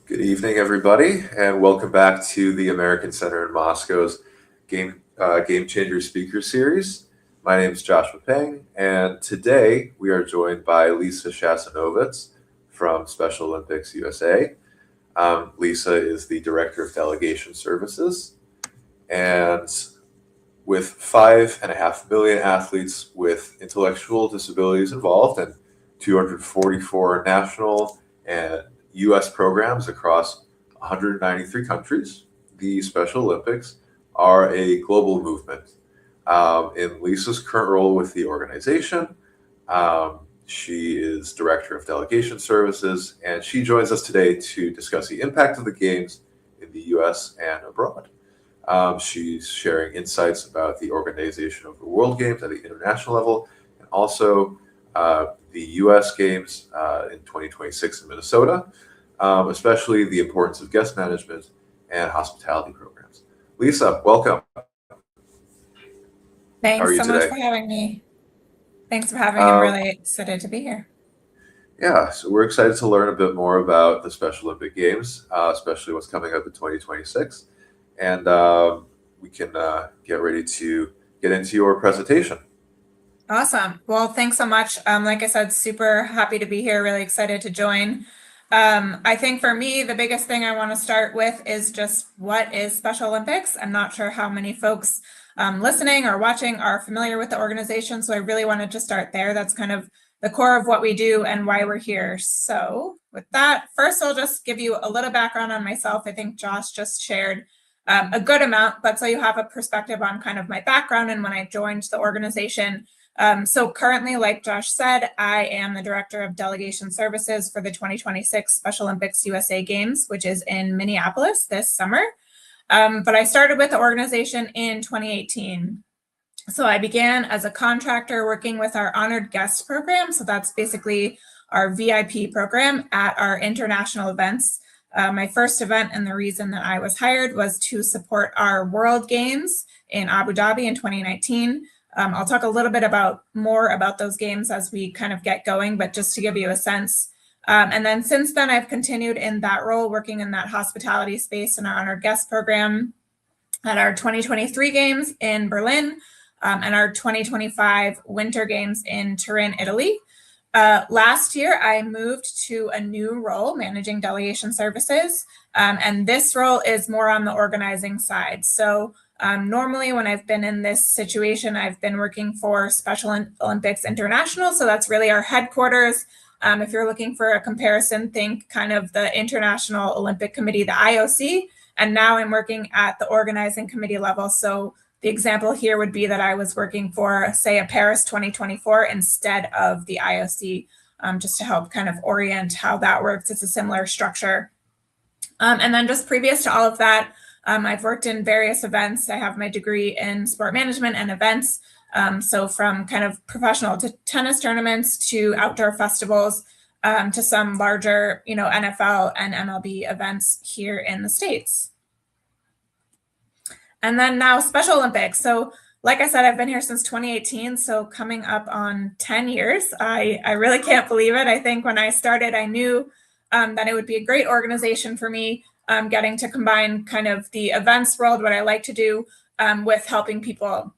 Good evening, everybody, and welcome back to the American Center in Moscow's Game Changer Speaker Series. My name is Joshua Peng, and today we are joined by Lisa Chazanovitz from Special Olympics USA. Lisa is the Director of Delegation Services, and with 5.5 million athletes with intellectual disabilities involved and 244 national and U.S. programs across 193 countries, the Special Olympics are a global movement. In Lisa's current role with the organization, she is Director of Delegation Services, and she joins us today to discuss the impact of the Games in the U.S. and abroad. She's sharing insights about the organization of the World Games at the international level, and also the U.S. Games in 2026 in Minnesota, especially the importance of guest management and hospitality programs. Lisa, welcome. Thanks so much today? for having me. Thanks for having me. I'm really excited to be here. Yeah, so we're excited to learn a bit more about the Special Olympic Games, especially what's coming up in 2026. And we can get ready to get into your presentation. Awesome. Well, thanks so much. Like I said, super happy to be here, really excited to join. I think for me, the biggest thing I want to start with is just what is Special Olympics? I'm not sure how many folks listening or watching are familiar with the organization, so I really wanted to start there. That's kind of the core of what we do and why we're here. So with that, first I'll just give you a little background on myself. I think Josh just shared a good amount, but so you have a perspective on kind of my background and when I joined the organization. So currently, like Josh said, I am the Director of Delegation Services for the 2026 Special Olympics USA Games, which is in Minneapolis this summer. But I started with the organization in 2018. So I began as a contractor working with our Honored Guest program. So that's basically our VIP program at our international events. My first event and the reason that I was hired was to support our World Games in Abu Dhabi in 2019. I'll talk a little bit more about those games as we kind of get going, but just to give you a sense. And then since then, I've continued in that role, working in that hospitality space in our Honored Guest program at our 2023 games in Berlin and our 2025 Winter Games in Turin, Italy. Last year, I moved to a new role, managing delegation services, and this role is more on the organizing side. So normally when I've been in this situation, I've been working for Special Olympics International. So that's really our headquarters. If you're looking for a comparison, think kind of the International Olympic Committee, the IOC. And now I'm working at the organizing committee level. So the example here would be that I was working for, say, a Paris 2024 instead of the IOC, just to help kind of orient how that works. It's a similar structure. And then just previous to all of that, I've worked in various events. I have my degree in sport management and events. So from kind of professional to tennis tournaments to outdoor festivals to some larger, NFL and MLB events here in the States. And then now Special Olympics. So like I said, I've been here since 2018, so coming up on 10 years. I really can't believe it. I think when I started, I knew that it would be a great organization for me, getting to combine kind of the events world, what I like to do, with helping people.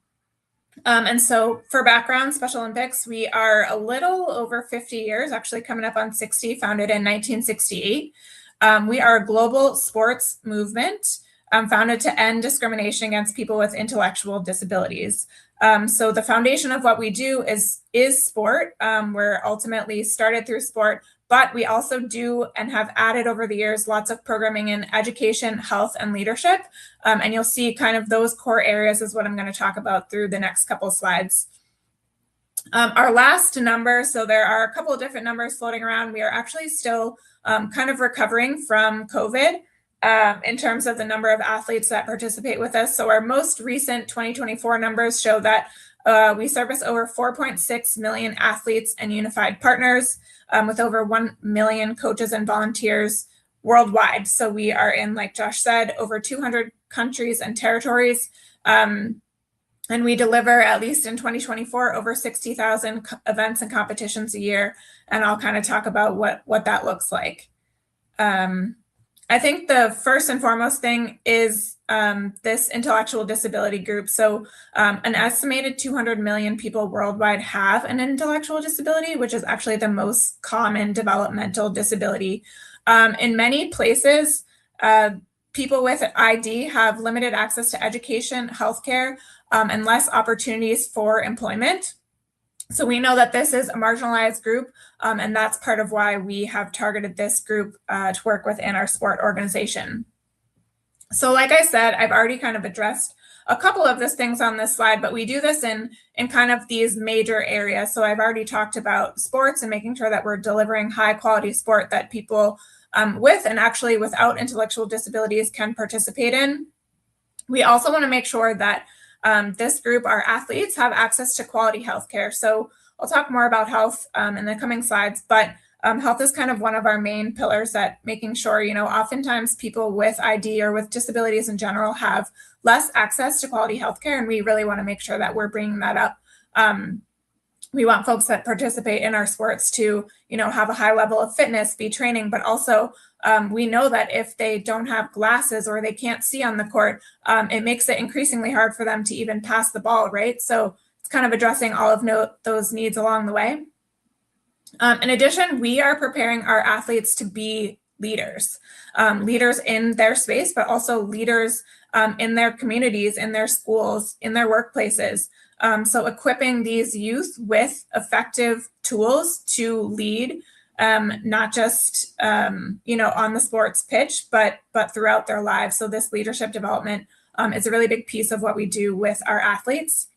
And so for background, Special Olympics, we are a little over 50 years, actually coming up on 60, founded in 1968. We are a global sports movement founded to end discrimination against people with intellectual disabilities. So the foundation of what we do is sport. We're ultimately started through sport, but we also do and have added over the years lots of programming in education, health, and leadership. And you'll see kind of those core areas is what I'm going to talk about through the next couple slides. Our last number, so there are a couple of different numbers floating around. We are actually still kind of recovering from COVID in terms of the number of athletes that participate with us. So our most recent 2024 numbers show that we service over 4.6 million athletes and unified partners with over 1 million coaches and volunteers worldwide. So we are in, like Josh said, over 200 countries and territories. And we deliver, at least in 2024, over 60,000 events and competitions a year. And I'll kind of talk about what that looks like. I think the first and foremost thing is this intellectual disability group. So an estimated 200 million people worldwide have an intellectual disability, which is actually the most common developmental disability. In many places, people with ID have limited access to education, healthcare, and less opportunities for employment. So we know that this is a marginalized group, and that's part of why we have targeted this group to work within our sport organization. So like I said, I've already kind of addressed a couple of these things on this slide, but we do this in kind of these major areas. So I've already talked about sports and making sure that we're delivering high quality sport that people with and actually without intellectual disabilities can participate in. We also want to make sure that this group, our athletes, have access to quality healthcare. So I'll talk more about health in the coming slides, but health is kind of one of our main pillars, that making sure, oftentimes people with ID or with disabilities in general have less access to quality healthcare, and we really want to make sure that we're bringing that up. We want folks that participate in our sports to, have a high level of fitness, be training, but also we know that if they don't have glasses or they can't see on the court, it makes it increasingly hard for them to even pass the ball, right? So it's kind of addressing all of those needs along the way. In addition, we are preparing our athletes to be leaders, leaders in their space, but also leaders in their communities, in their schools, in their workplaces. So equipping these youth with effective tools to lead, not just on the sports pitch, but throughout their lives. So this leadership development is a really big piece of what we do with our athletes.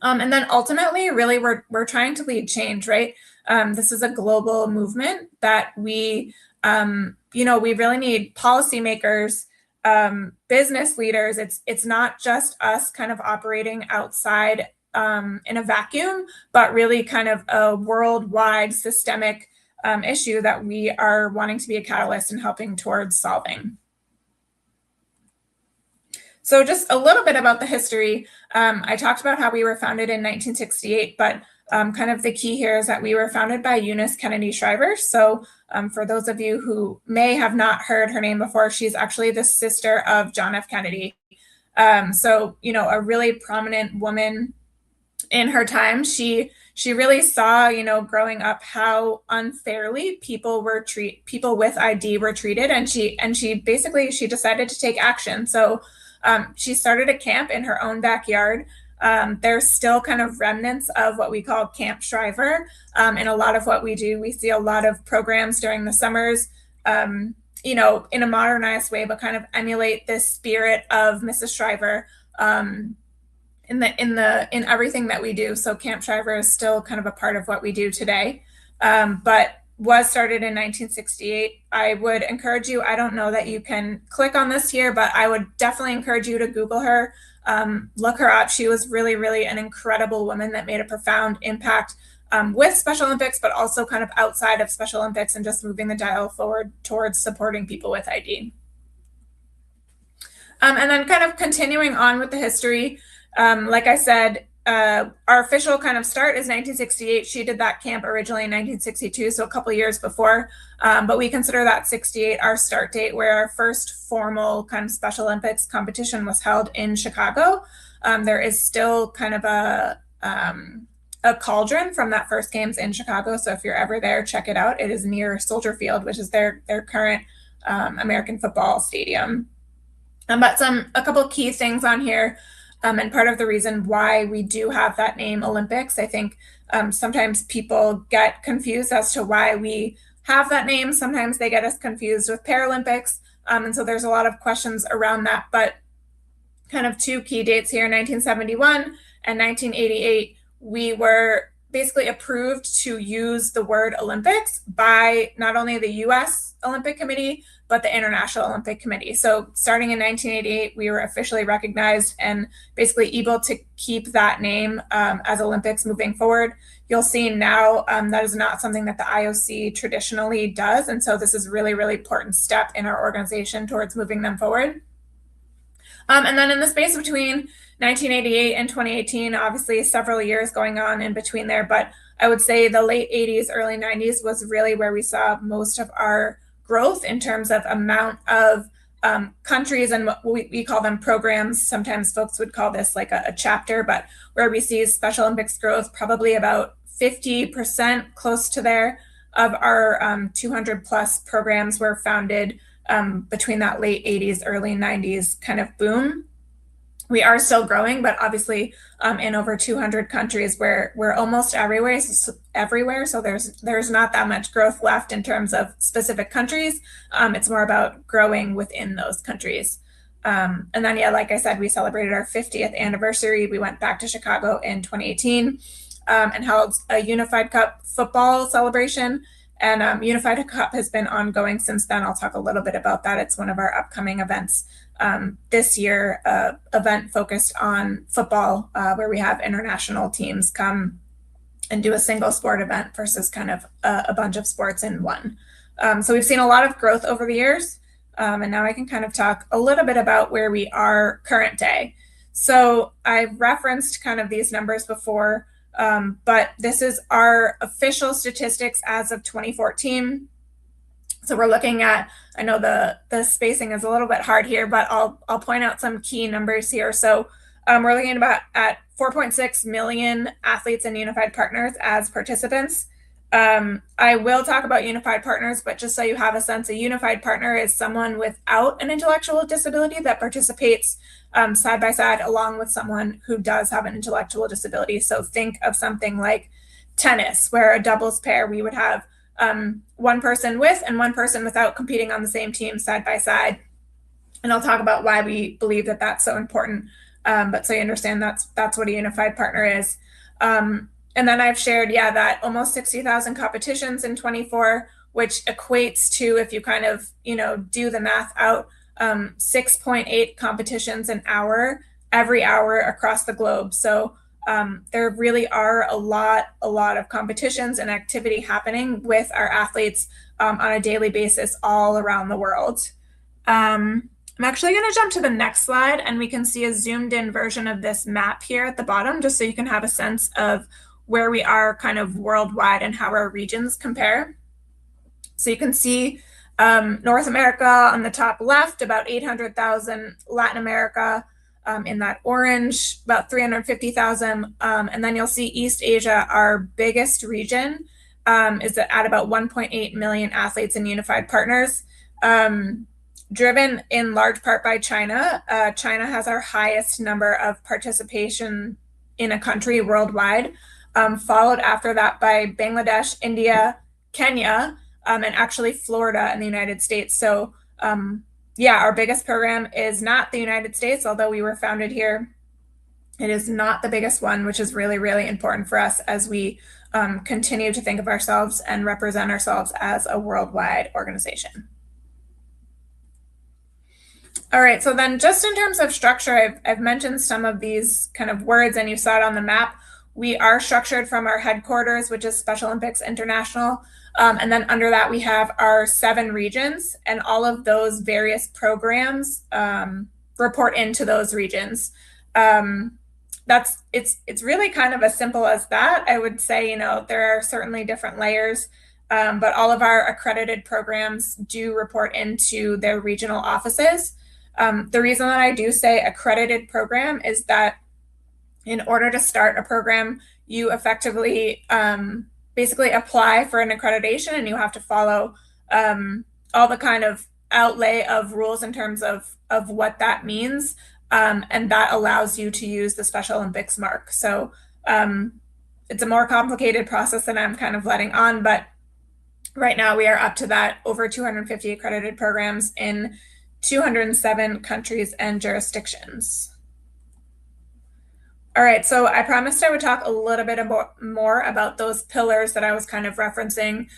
And then ultimately, really, we're trying to lead change, right? This is a global movement that we really need policymakers, business leaders. It's not just us kind of operating outside in a vacuum, but really kind of a worldwide systemic issue that we are wanting to be a catalyst in helping towards solving. So just a little bit about the history. I talked about how we were founded in 1968, but kind of the key here is that we were founded by Eunice Kennedy Shriver. So for those of you who may have not heard her name before, she's actually the sister of John F. Kennedy. So, a really prominent woman in her time. She really saw, growing up, how unfairly people with ID were treated, and she basically decided to take action. So she started a camp in her own backyard. There's still kind of remnants of what we call Camp Shriver in a lot of what we do. We see a lot of programs during the summers, in a modernized way, but kind of emulate this spirit of Mrs. Shriver in everything that we do. So Camp Shriver is still kind of a part of what we do today, but was started in 1968. I would encourage you, I don't know that you can click on this here, but I would definitely encourage you to Google her, look her up. She was really, really an incredible woman that made a profound impact with Special Olympics, but also kind of outside of Special Olympics and just moving the dial forward towards supporting people with ID. And then kind of continuing on with the history, like I said, our official kind of start is 1968. She did that camp originally in 1962, so a couple of years before, but we consider that 68 our start date, where our first formal kind of Special Olympics competition was held in Chicago. There is still kind of a cauldron from that first games in Chicago, so if you're ever there, check it out. It is near Soldier Field, which is their current American football stadium. But a couple of key things on here. And part of the reason why we do have that name Olympics, I think sometimes people get confused as to why we have that name. Sometimes they get us confused with Paralympics. And so there's a lot of questions around that. But kind of two key dates here, 1971 and 1988, we were basically approved to use the word Olympics by not only the US Olympic Committee, but the International Olympic Committee. So starting in 1988, we were officially recognized and basically able to keep that name as Olympics moving forward. You'll see now that is not something that the IOC traditionally does. And so this is a really, really important step in our organization towards moving them forward. And then in the space between 1988 and 2018, obviously several years going on in between there, but I would say the late 80s, early 90s was really where we saw most of our growth in terms of amount of countries and what we call them programs. Sometimes folks would call this like a chapter, but where we see Special Olympics growth, probably about 50%, close to there, of our 200 plus programs were founded between that late 80s, early 90s kind of boom. We are still growing, but obviously in over 200 countries, we're almost everywhere. So there's not that much growth left in terms of specific countries. It's more about growing within those countries. And then, yeah, like I said, we celebrated our 50th anniversary. We went back to Chicago in 2018 and held a Unified Cup football celebration. And Unified Cup has been ongoing since then. I'll talk a little bit about that. It's one of our upcoming events this year, event focused on football, where we have international teams come and do a single sport event versus kind of a bunch of sports in one. So we've seen a lot of growth over the years. And now I can kind of talk a little bit about where we are current day. So I've referenced kind of these numbers before, but this is our official statistics as of 2014. So we're looking at, I know the spacing is a little bit hard here, but I'll point out some key numbers here. So we're looking at 4.6 million athletes and unified partners as participants. I will talk about unified partners, but just so you have a sense, a unified partner is someone without an intellectual disability that participates side by side along with someone who does have an intellectual disability. So think of something like tennis, where a doubles pair, we would have one person with and one person without competing on the same team side by side. And I'll talk about why we believe that that's so important. But so you understand that's what a unified partner is. And then I've shared, that almost 60,000 competitions in 24, which equates to, if you kind of, do the math out, 6.8 competitions an hour, every hour across the globe. So there really are a lot of competitions and activity happening with our athletes on a daily basis all around the world. I'm actually going to jump to the next slide, and we can see a zoomed in version of this map here at the bottom, just so you can have a sense of where we are kind of worldwide and how our regions compare. So you can see North America on the top left, about 800,000, Latin America in that orange, about 350,000. And then you'll see East Asia, our biggest region, is at about 1.8 million athletes and unified partners. Driven in large part by China. China has our highest number of participation in a country worldwide, followed after that by Bangladesh, India, Kenya, and actually Florida in the United States. So our biggest program is not the United States, although we were founded here. It is not the biggest one, which is really, really important for us as we continue to think of ourselves and represent ourselves as a worldwide organization. All right, so then just in terms of structure, I've mentioned some of these kind of words, and you saw it on the map. We are structured from our headquarters, which is Special Olympics International. And then under that, we have our 7 regions, and all of those various programs report into those regions. It's really kind of as simple as that. I would say, there are certainly different layers, but all of our accredited programs do report into their regional offices. The reason that I do say accredited program is that in order to start a program, you effectively basically apply for an accreditation, and you have to follow all the kind of outlay of rules in terms of what that means. And that allows you to use the Special Olympics mark. So it's a more complicated process than I'm kind of letting on, but right now we are up to that over 250 accredited programs in 207 countries and jurisdictions. All right, so I promised I would talk a little bit more about those pillars that I was kind of referencing,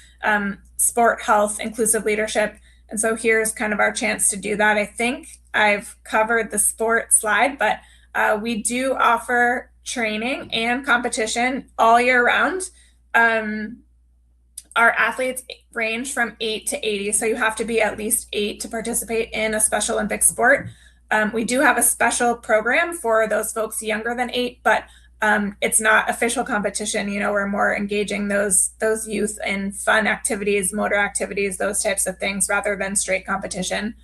sport, health, inclusive leadership. And so here's kind of our chance to do that. I think I've covered the sport slide, but we do offer training and competition all year round. Our athletes range from 8 to 80, so you have to be at least 8 to participate in a Special Olympics sport. We do have a special program for those folks younger than 8, but It's not official competition. We're more engaging those youth in fun activities, motor activities, those types of things, rather than straight competition.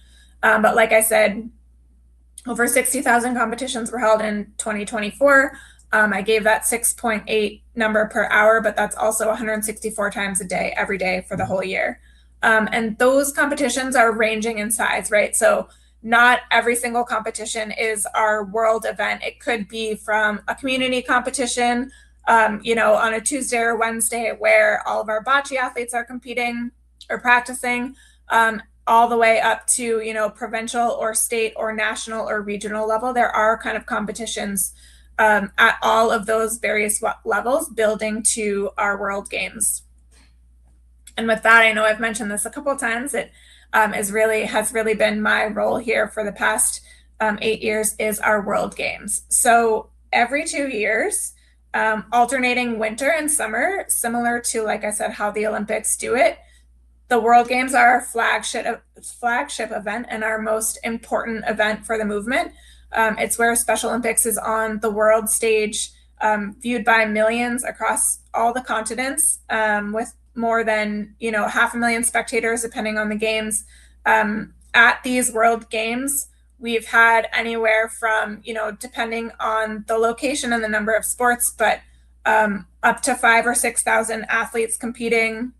But like I said, over 60,000 competitions were held in 2024. I gave that 6.8 number per hour, but that's also 164 times a day, every day for the whole year. And those competitions are ranging in size, right? So not every single competition is our world event. It could be from a community competition, on a Tuesday or Wednesday where all of our bocce athletes are competing or practicing, all the way up to, provincial or state or national or regional level. There are kind of competitions at all of those various levels building to our World Games. And with that, I know I've mentioned this a couple of times. It has really been my role here for the past 8 years is our World Games. So every 2 years, alternating winter and summer, similar to, like I said, how the Olympics do it, the World Games are our flagship event and our most important event for the movement. It's where Special Olympics is on the world stage, viewed by millions across all the continents, with more than 500,000 spectators, depending on the games. At these World Games, we've had anywhere from, depending on the location and the number of sports, but up to 5,000 or 6,000 athletes competing.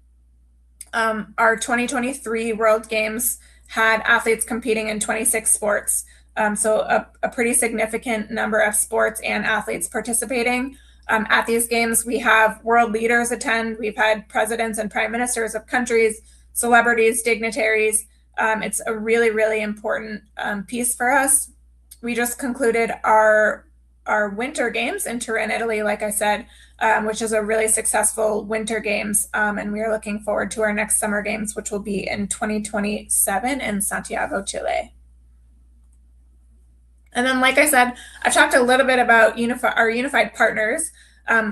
Our 2023 World Games had athletes competing in 26 sports. So a pretty significant number of sports and athletes participating. At these games, we have world leaders attend. We've had presidents and prime ministers of countries, celebrities, dignitaries. It's a really, really important piece for us. We just concluded our winter games in Turin, Italy, like I said, which is a really successful winter games. And we are looking forward to our next summer games, which will be in 2027 in Santiago, Chile. And then, like I said, I've talked a little bit about our unified partners.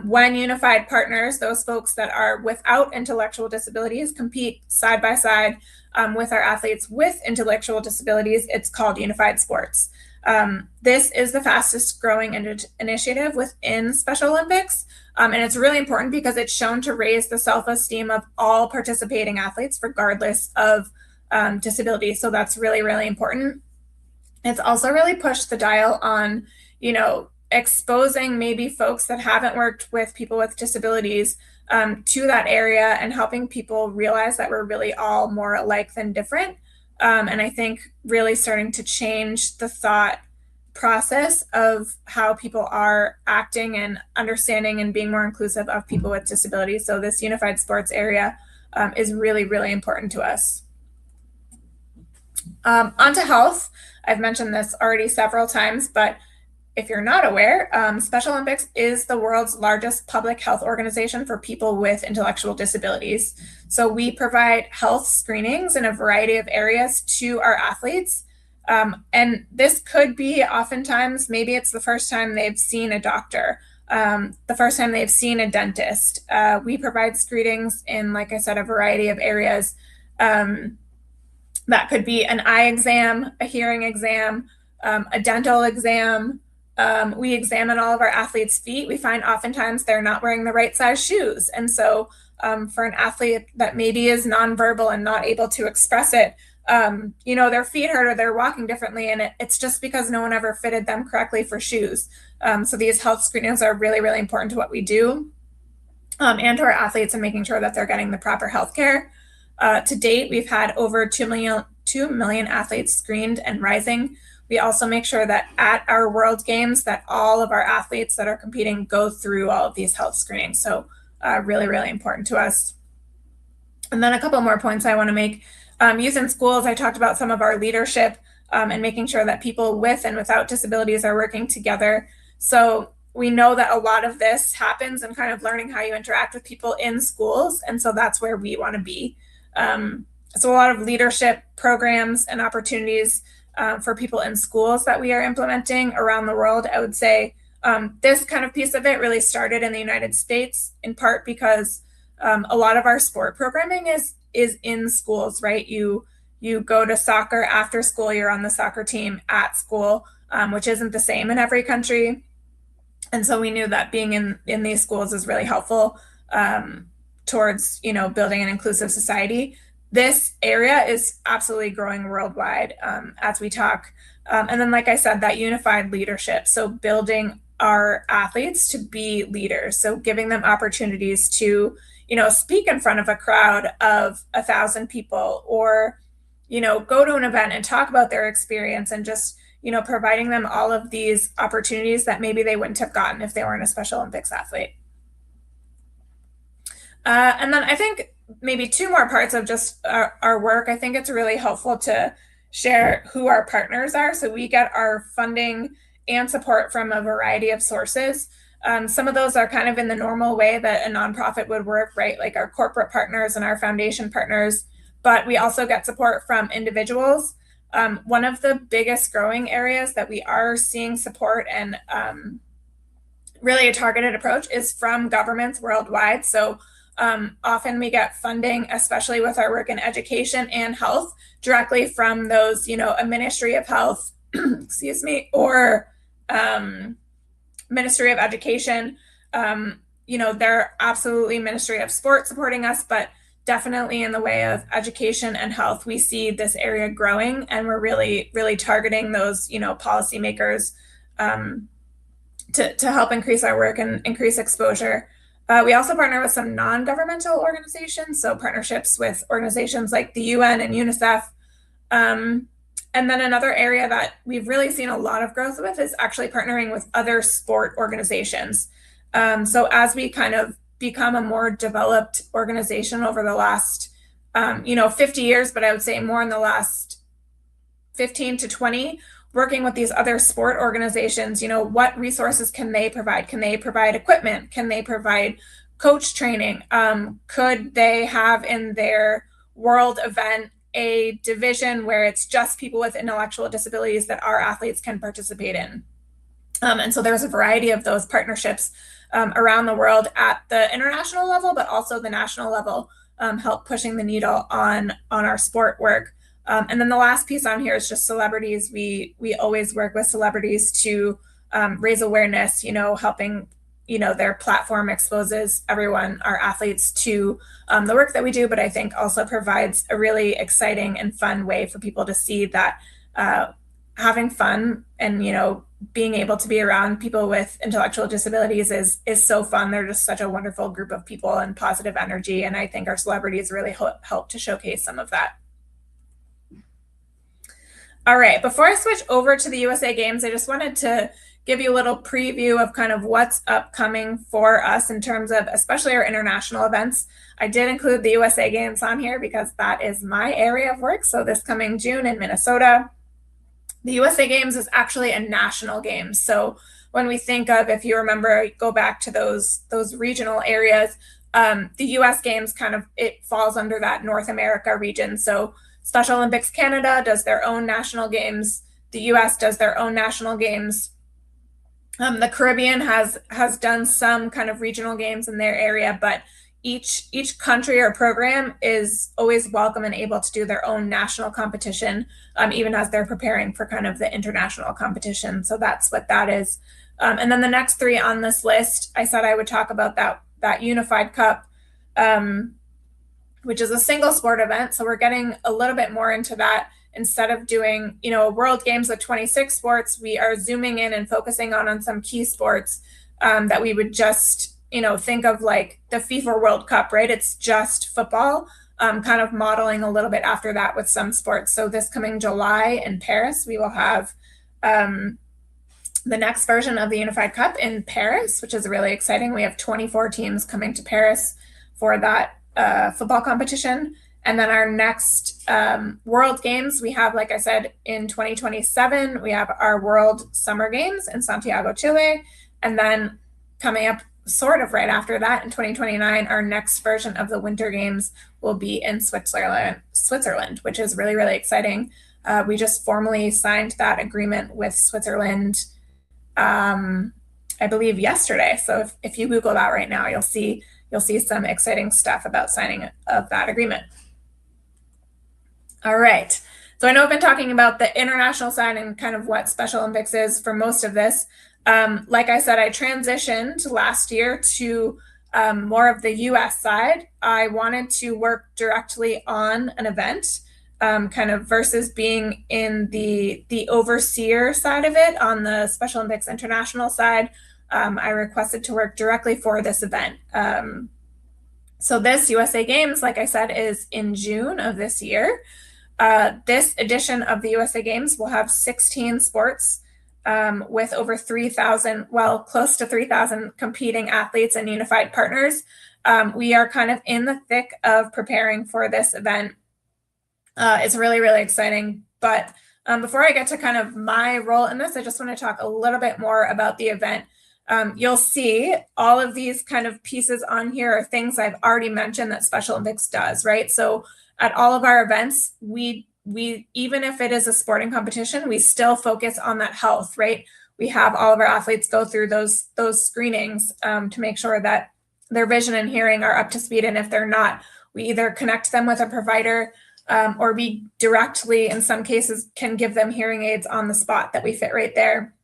When unified partners, those folks that are without intellectual disabilities, compete side by side with our athletes with intellectual disabilities, it's called Unified Sports. This is the fastest growing initiative within Special Olympics. And it's really important because it's shown to raise the self-esteem of all participating athletes, regardless of disability. So that's really, really important. It's also really pushed the dial on, exposing maybe folks that haven't worked with people with disabilities to that area and helping people realize that we're really all more alike than different. And I think really starting to change the thought process of how people are acting and understanding and being more inclusive of people with disabilities. So this unified sports area is really, really important to us. Onto health. I've mentioned this already several times, but if you're not aware, Special Olympics is the world's largest public health organization for people with intellectual disabilities. So we provide health screenings in a variety of areas to our athletes. And this could be oftentimes, maybe it's the first time they've seen a doctor, the first time they've seen a dentist. We provide screenings in, like I said, a variety of areas. That could be an eye exam, a hearing exam, a dental exam. We examine all of our athletes' feet. We find oftentimes they're not wearing the right size shoes. And so for an athlete that maybe is nonverbal and not able to express it, their feet hurt or they're walking differently, and it's just because no one ever fitted them correctly for shoes. So these health screenings are really, really important to what we do, and to our athletes and making sure that they're getting the proper health care. To date, we've had over 2 million athletes screened and rising. We also make sure that at our World Games that all of our athletes that are competing go through all of these health screenings. So really, really important to us. And then a couple more points I want to make. Youth in schools, I talked about some of our leadership and making sure that people with and without disabilities are working together. So we know that a lot of this happens in kind of learning how you interact with people in schools. And so that's where we want to be. So a lot of leadership programs and opportunities for people in schools that we are implementing around the world. I would say this kind of piece of it really started in the United States, in part because a lot of our sport programming is in schools, right? You go to soccer after school, you're on the soccer team at school, which isn't the same in every country. And so we knew that being in these schools is really helpful towards, building an inclusive society. This area is absolutely growing worldwide as we talk. And then, like I said, that unified leadership. So building our athletes to be leaders. So giving them opportunities to, speak in front of a crowd of 1,000 people, or, go to an event and talk about their experience, and just, providing them all of these opportunities that maybe they wouldn't have gotten if they weren't a Special Olympics athlete. And then I think maybe two more parts of just our work. I think it's really helpful to share who our partners are. So we get our funding and support from a variety of sources. Some of those are kind of in the normal way that a nonprofit would work, right? Like our corporate partners and our foundation partners. But we also get support from individuals. One of the biggest growing areas that we are seeing support and really a targeted approach is from governments worldwide. So often we get funding, especially with our work in education and health, directly from those, a Ministry of Health, excuse me, or Ministry of Education. They're absolutely Ministry of Sport supporting us, but definitely in the way of education and health, we see this area growing, and we're really, really targeting those, policymakers to help increase our work and increase exposure. We also partner with some non-governmental organizations, so partnerships with organizations like the UN and UNICEF. And then another area that we've really seen a lot of growth with is actually partnering with other sport organizations. So as we kind of become a more developed organization over the last, 50 years, but I would say more in the last 15 to 20, working with these other sport organizations, what resources can they provide? Can they provide equipment? Can they provide coach training? Could they have in their world event a division where it's just people with intellectual disabilities that our athletes can participate in? And so there's a variety of those partnerships around the world at the international level, but also the national level, help pushing the needle on our sport work. And then the last piece on here is just celebrities. We always work with celebrities to raise awareness, helping, their platform exposes everyone, our athletes, to the work that we do, but I think also provides a really exciting and fun way for people to see that having fun and, being able to be around people with intellectual disabilities is so fun. They're just such a wonderful group of people and positive energy. And I think our celebrities really help to showcase some of that. All right, before I switch over to the USA Games, I just wanted to give you a little preview of kind of what's upcoming for us in terms of especially our international events. I did include the USA Games on here because that is my area of work. So this coming June in Minnesota, the USA Games is actually a national game. So when we think of, if you remember, go back to those regional areas, the US Games it falls under that North America region. So Special Olympics Canada does their own national games. The US does their own national games. The Caribbean has done some kind of regional games in their area, but each country or program is always welcome and able to do their own national competition, even as they're preparing for kind of the international competition. So that's what that is. And then the next three on this list, I said I would talk about that Unified Cup, which is a single sport event. So we're getting a little bit more into that. Instead of doing, World Games with 26 sports, we are zooming in and focusing on some key sports that we would just, think of like the FIFA World Cup, right? It's just football, kind of modeling a little bit after that with some sports. So this coming July in Paris, we will have the next version of the Unified Cup in Paris, which is really exciting. We have 24 teams coming to Paris for that football competition. And then our next World Games, we have, like I said, in 2027, we have our World Summer Games in Santiago, Chile. And then coming up sort of right after that in 2029, our next version of the Winter Games will be in Switzerland, which is really, really exciting. We just formally signed that agreement with Switzerland, I believe yesterday. So if you Google that right now, you'll see some exciting stuff about signing of that agreement. All right. So I know I've been talking about the international side and kind of what Special Olympics is for most of this. Like I said, I transitioned last year to more of the US side. I wanted to work directly on an event, kind of versus being in the overseer side of it on the Special Olympics International side. I requested to work directly for this event. So this USA Games, like I said, is in June of this year. This edition of the USA Games will have 16 sports with over 3,000, well, close to 3,000 competing athletes and unified partners. We are kind of in the thick of preparing for this event. It's really, really exciting. But before I get to kind of my role in this, I just want to talk a little bit more about the event. You'll see all of these kind of pieces on here are things I've already mentioned that Special Olympics does, right? So at all of our events, we even if it is a sporting competition, we still focus on that health, right? We have all of our athletes go through those screenings to make sure that their vision and hearing are up to speed. And if they're not, we either connect them with a provider or we directly, in some cases, can give them hearing aids on the spot that we fit right there.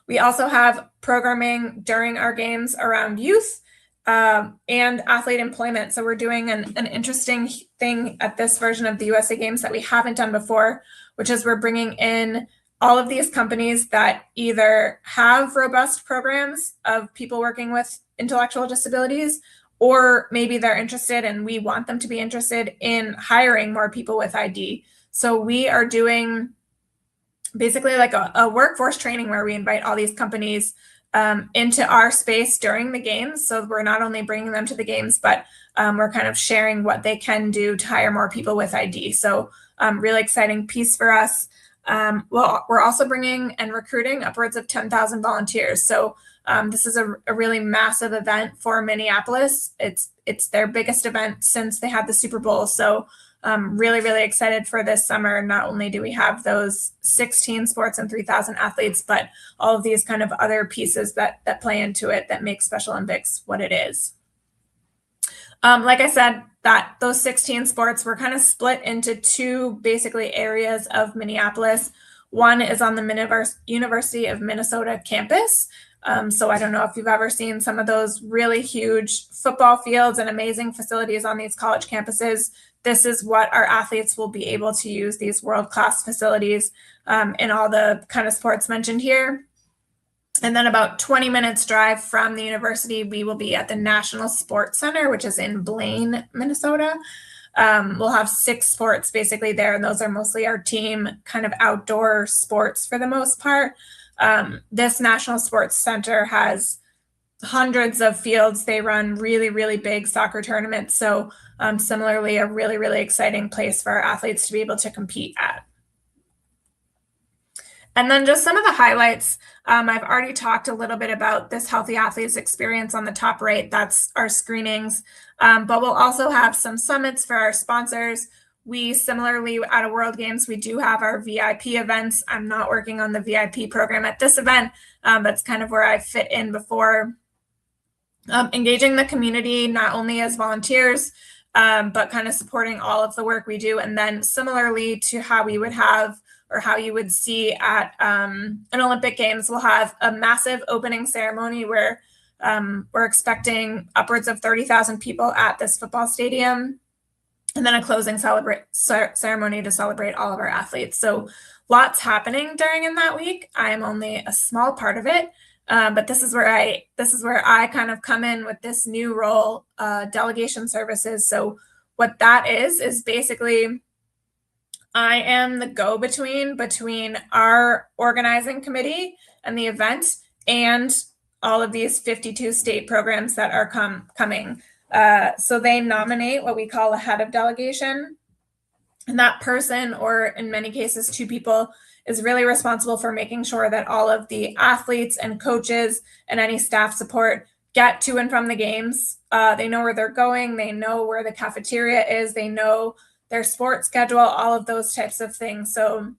We also have programming during our games around youth and athlete employment. So we're doing an interesting thing at this version of the USA Games that we haven't done before, which is we're bringing in all of these companies that either have robust programs of people working with intellectual disabilities, or maybe they're interested and we want them to be interested in hiring more people with ID. So we are doing basically like a workforce training where we invite all these companies into our space during the games. So we're not only bringing them to the games, but we're kind of sharing what they can do to hire more people with ID. So really exciting piece for us. Well, we're also bringing and recruiting upwards of 10,000 volunteers. So this is a really massive event for Minneapolis. It's their biggest event since they had the Super Bowl. So really, really excited for this summer. Not only do we have those 16 sports and 3,000 athletes, but all of these kind of other pieces that play into it that make Special Olympics what it is. Like I said, those 16 sports were kind of split into two basically areas of Minneapolis. One is on the University of Minnesota campus. So I don't know if you've ever seen some of those really huge football fields and amazing facilities on these college campuses. This is what our athletes will be able to use, these world-class facilities in all the kind of sports mentioned here. And then about 20 minutes drive from the university, we will be at the National Sports Center, which is in Blaine, Minnesota. We'll have 6 sports basically there, and those are mostly our team kind of outdoor sports for the most part. This National Sports Center has hundreds of fields. They run really, really big soccer tournaments. So similarly, a really, really exciting place for our athletes to be able to compete at. And then just some of the highlights. I've already talked a little bit about this Healthy Athletes experience on the top right. That's our screenings. But we'll also have some summits for our sponsors. We similarly at a World Games, we do have our VIP events. I'm not working on the VIP program at this event. That's kind of where I fit in before. Engaging the community, not only as volunteers, but kind of supporting all of the work we do. And then similarly to how we would have, or how you would see at an Olympic Games, we'll have a massive opening ceremony where we're expecting upwards of 30,000 people at this football stadium, and then a closing ceremony to celebrate all of our athletes. So lots happening during that week. I am only a small part of it. But this is where I kind of come in with this new role, delegation services. So what that is basically I am the go-between between our organizing committee and the event and all of these 52 state programs that are coming. So they nominate what we call a head of delegation. And that person, or in many cases, 2 people, is really responsible for making sure that all of the athletes and coaches and any staff support get to and from the games. They know where they're going. They know where the cafeteria is. They know their sports schedule, all of those types of things. So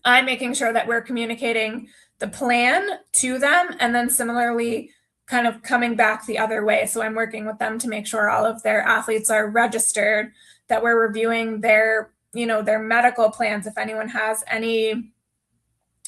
I'm making sure that we're communicating the plan to them, and then similarly kind of coming back the other way. So I'm working with them to make sure all of their athletes are registered, that we're reviewing their medical plans, if anyone has any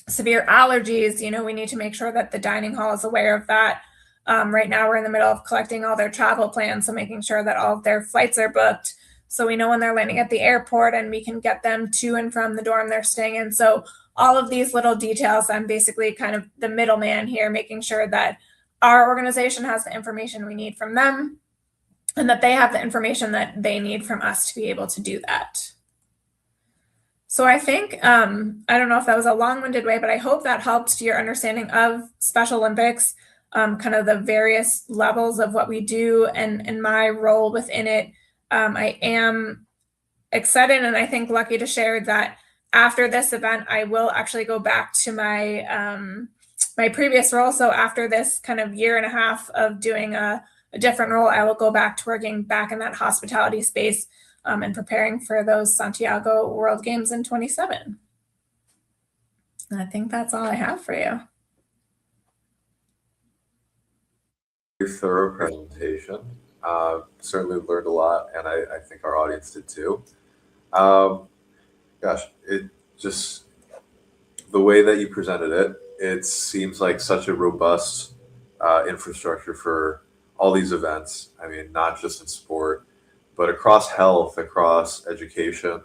severe allergies, we need to make sure that the dining hall is aware of that. Right now, we're in the middle of collecting all their travel plans, so making sure that all of their flights are booked, so we know when they're landing at the airport and we can get them to and from the dorm they're staying in. So all of these little details, I'm basically kind of the middleman here, making sure that our organization has the information we need from them and that they have the information that they need from us to be able to do that. So I think, I don't know if that was a long-winded way, but I hope that helped your understanding of Special Olympics, kind of the various levels of what we do and my role within it. I am excited and I think lucky to share that after this event, I will actually go back to my previous role. So after this kind of year and a half of doing a different role, I will go back to working back in that hospitality space and preparing for those Santiago World Games in 27. And I think that's all I have for you. Very thorough presentation. Certainly learned a lot, and I think our audience did too. Gosh, it just, the way that you presented it, it seems like such a robust infrastructure for all these events. I mean, not just in sport, but across health, across education,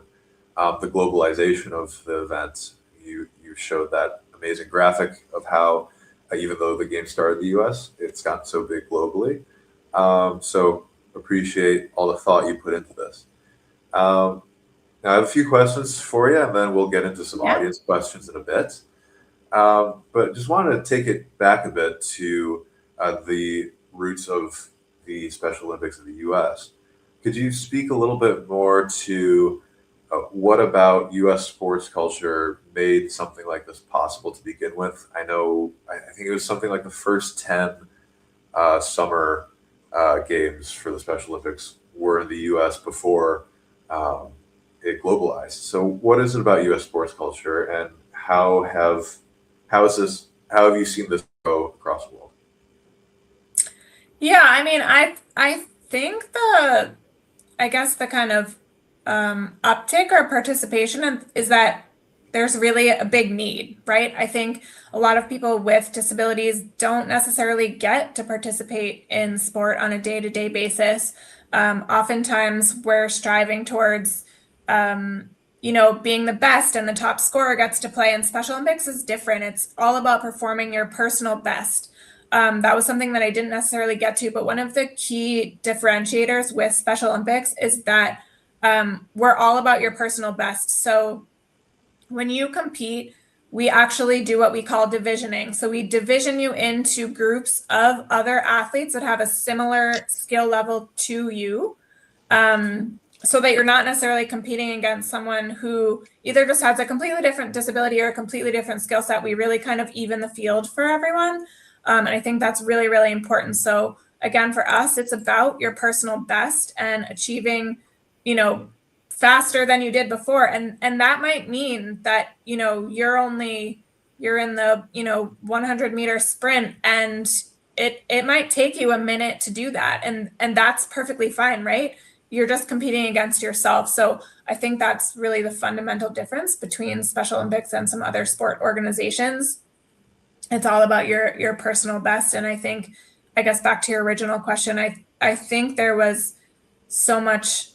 the globalization of the event. You showed that amazing graphic of how, even though the game started in the U.S., it's gotten so big globally. So appreciate all the thought you put into this. Now I have a few questions for you, and then we'll get into some audience questions in a bit. But just wanted to take it back a bit to the roots of the Special Olympics in the U.S. Could you speak a little bit more to what about U.S. sports culture made something like this possible to begin with? I think it was something like the first 10 summer games for the Special Olympics were in the U.S. before it globalized. So what is it about U.S. sports culture, and how have you seen this go across the world? Yeah, I mean, I think I guess the kind of uptick or participation is that there's really a big need, right? I think a lot of people with disabilities don't necessarily get to participate in sport on a day-to-day basis. Oftentimes we're striving towards, being the best, and the top scorer gets to play, and Special Olympics is different. It's all about performing your personal best. That was something that I didn't necessarily get to, but one of the key differentiators with Special Olympics is that we're all about your personal best. So when you compete, we actually do what we call divisioning. So we division you into groups of other athletes that have a similar skill level to you, so that you're not necessarily competing against someone who either just has a completely different disability or a completely different skill set. We really kind of even the field for everyone. And I think that's really, really important. So again, for us, it's about your personal best and achieving, faster than you did before. And that might mean that, you're in the, 100-meter sprint, and it might take you a minute to do that. And that's perfectly fine, right? You're just competing against yourself. So I think that's really the fundamental difference between Special Olympics and some other sport organizations. It's all about your personal best. And I guess back to your original question, I think there was so much,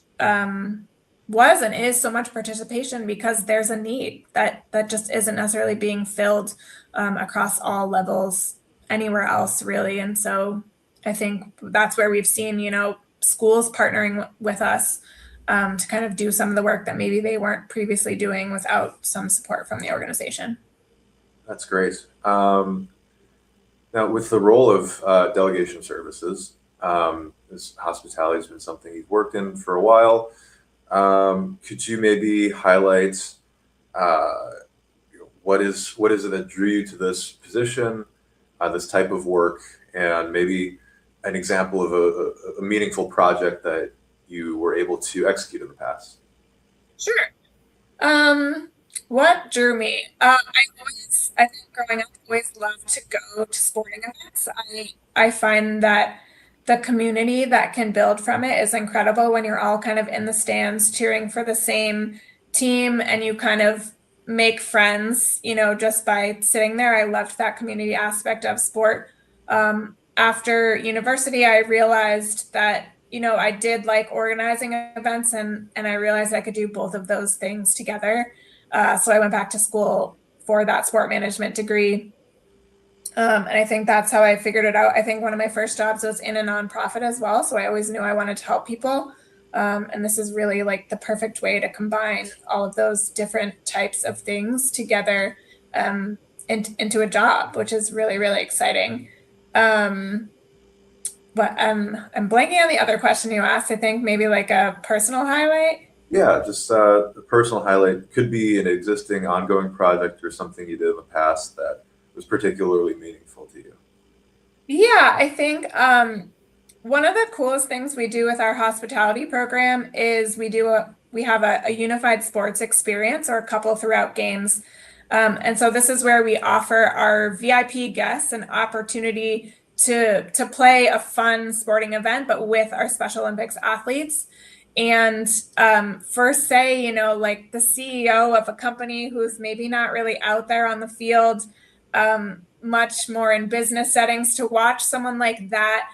was and is so much participation because there's a need that just isn't necessarily being filled across all levels anywhere else, really. And so I think that's where we've seen, schools partnering with us to kind of do some of the work that maybe they weren't previously doing without some support from the organization. That's great. Now, with the role of delegation services, this hospitality has been something you've worked in for a while. Could you maybe highlight what is it that drew you to this position, this type of work, and maybe an example of a meaningful project that you were able to execute in the past? Sure. What drew me? I think growing up, always loved to go to sporting events. I find that the community that can build from it is incredible when you're all kind of in the stands cheering for the same team, and you kind of make friends, just by sitting there. I loved that community aspect of sport. After university, I realized that, I did like organizing events, and I realized I could do both of those things together. So I went back to school for that sport management degree. And I think that's how I figured it out. I think one of my first jobs was in a nonprofit as well. So I always knew I wanted to help people. And this is really like the perfect way to combine all of those different types of things together into a job, which is really, really exciting. But I'm blanking on the other question you asked. I think maybe like a personal highlight. Yeah, just a personal highlight could be an existing ongoing project or something you did in the past that was particularly meaningful to you. Yeah, I think one of the coolest things we do with our hospitality program is we have a unified sports experience or a couple throughout games. And so this is where we offer our VIP guests an opportunity to play a fun sporting event, but with our Special Olympics athletes. And for say, like the CEO of a company who's maybe not really out there on the field, much more in business settings, to watch someone like that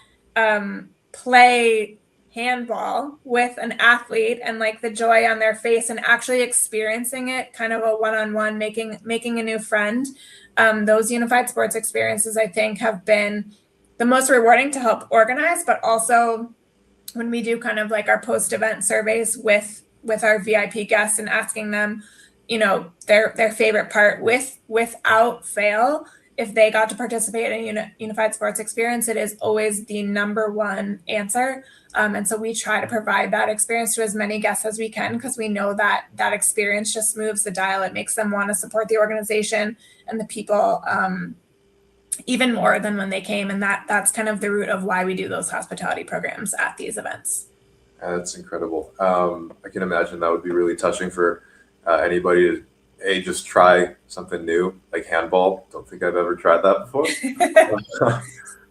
play handball with an athlete and like the joy on their face and actually experiencing it, kind of a one-on-one, making a new friend. Those unified sports experiences, I think, have been the most rewarding to help organize, but also when we do kind of like our post-event surveys with our VIP guests and asking them, their favorite part, without fail, if they got to participate in a unified sports experience, it is always the number one answer. And so we try to provide that experience to as many guests as we can, because we know that that experience just moves the dial. It makes them want to support the organization and the people even more than when they came. And that's kind of the root of why we do those hospitality programs at these events. That's incredible. I can imagine that would be really touching for anybody to just try something new like handball. Don't think I've ever tried that before.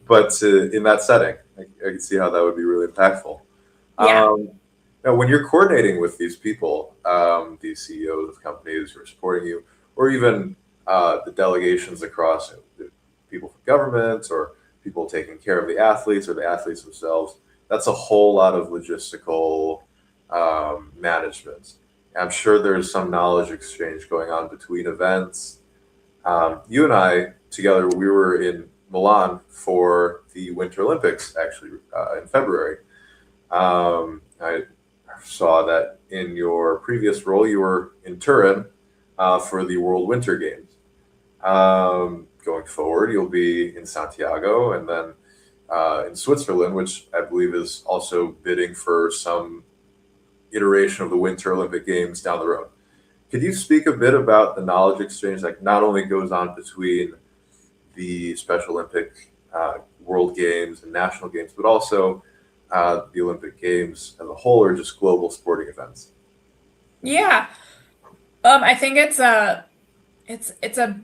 But in that setting, I can see how that would be really impactful. Yeah. Now, when you're coordinating with these people, these CEOs of companies who are supporting you, or even the delegations across the people from governments or people taking care of the athletes or the athletes themselves, that's a whole lot of logistical management. I'm sure there's some knowledge exchange going on between events. You and I together, we were in Milan for the Winter Olympics, actually, in February. I saw that in your previous role, you were in Turin for the World Winter Games. Going forward, you'll be in Santiago and then in Switzerland, which I believe is also bidding for some iteration of the Winter Olympic Games down the road. Could you speak a bit about the knowledge exchange that not only goes on between the Special Olympic World Games and National Games, but also the Olympic Games as a whole, or just global sporting events? Yeah. I think it's a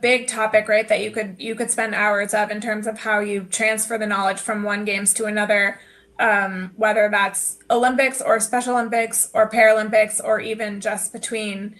big topic, right? That you could spend hours of, in terms of how you transfer the knowledge from one games to another, whether that's Olympics or Special Olympics or Paralympics, or even just between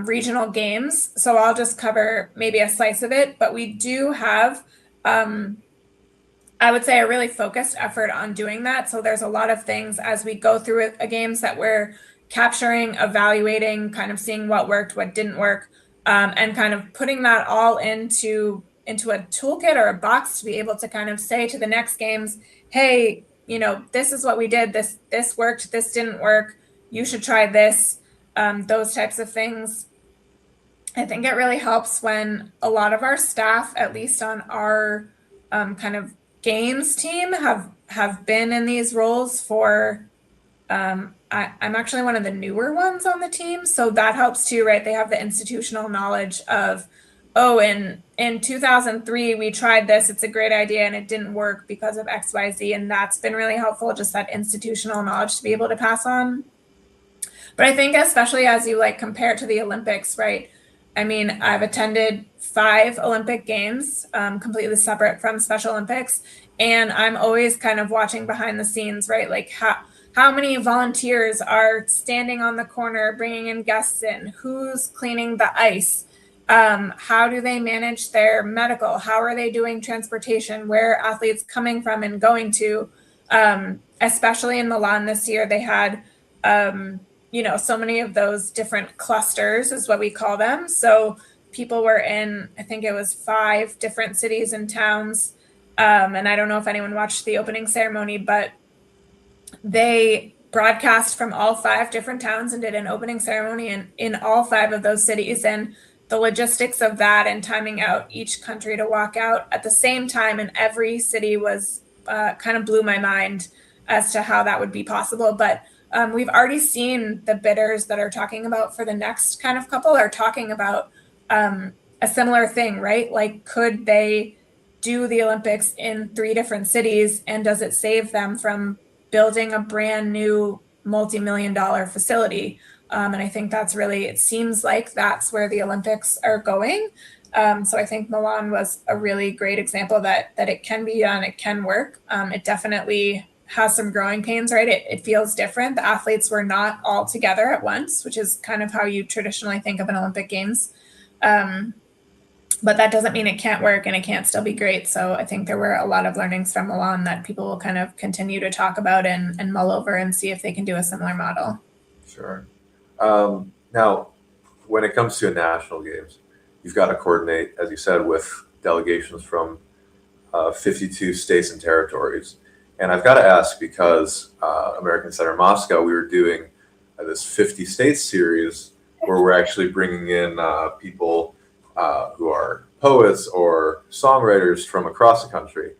regional games. So I'll just cover maybe a slice of it, but we do have, I would say, a really focused effort on doing that. So there's a lot of things as we go through a games that we're capturing, evaluating, kind of seeing what worked, what didn't work, and kind of putting that all into a toolkit or a box to be able to kind of say to the next games, hey, this is what we did. This worked. This didn't work. You should try this. Those types of things. I think it really helps when a lot of our staff, at least on our kind of games team, have been in these roles for. I'm actually one of the newer ones on the team, so that helps too, right? They have the institutional knowledge of, oh, in 2003 we tried this, it's a great idea, and it didn't work because of XYZ, and that's been really helpful, just that institutional knowledge to be able to pass on. But I think especially as you like compare it to the Olympics, right? I mean, I've attended 5 Olympic Games, completely separate from Special Olympics, and I'm always kind of watching behind the scenes, right? Like how many volunteers are standing on the corner bringing in guests in, who's cleaning the ice, how do they manage their medical, how are they doing transportation, where are athletes coming from and going to, especially in Milan this year, they had so many of those different clusters is what we call them. So people were in, I think it was 5 different cities and towns. And I don't know if anyone watched the opening ceremony, but they broadcast from all 5 different towns and did an opening ceremony in all 5 of those cities. And the logistics of that and timing out each country to walk out at the same time in every city was kind of blew my mind as to how that would be possible. But we've already seen the bidders that are talking about for the next kind of couple are talking about a similar thing, right? Like, could they do the Olympics in 3 different cities, and does it save them from building a brand new multi-million-dollar facility? And I think that's really, it seems like that's where the Olympics are going. So I think Milan was a really great example that it can be done, it can work. It definitely has some growing pains, right? It feels different. The athletes were not all together at once, which is kind of how you traditionally think of an Olympic Games. But that doesn't mean it can't work and it can't still be great. So I think there were a lot of learnings from Milan that people will kind of continue to talk about and mull over and see if they can do a similar model. Sure. Now, when it comes to national games, you've got to coordinate, as you said, with delegations from 52 states and territories. And I've got to ask, because American Center Moscow, we were doing this 50 states series where we're actually bringing in people who are poets or songwriters from across the country.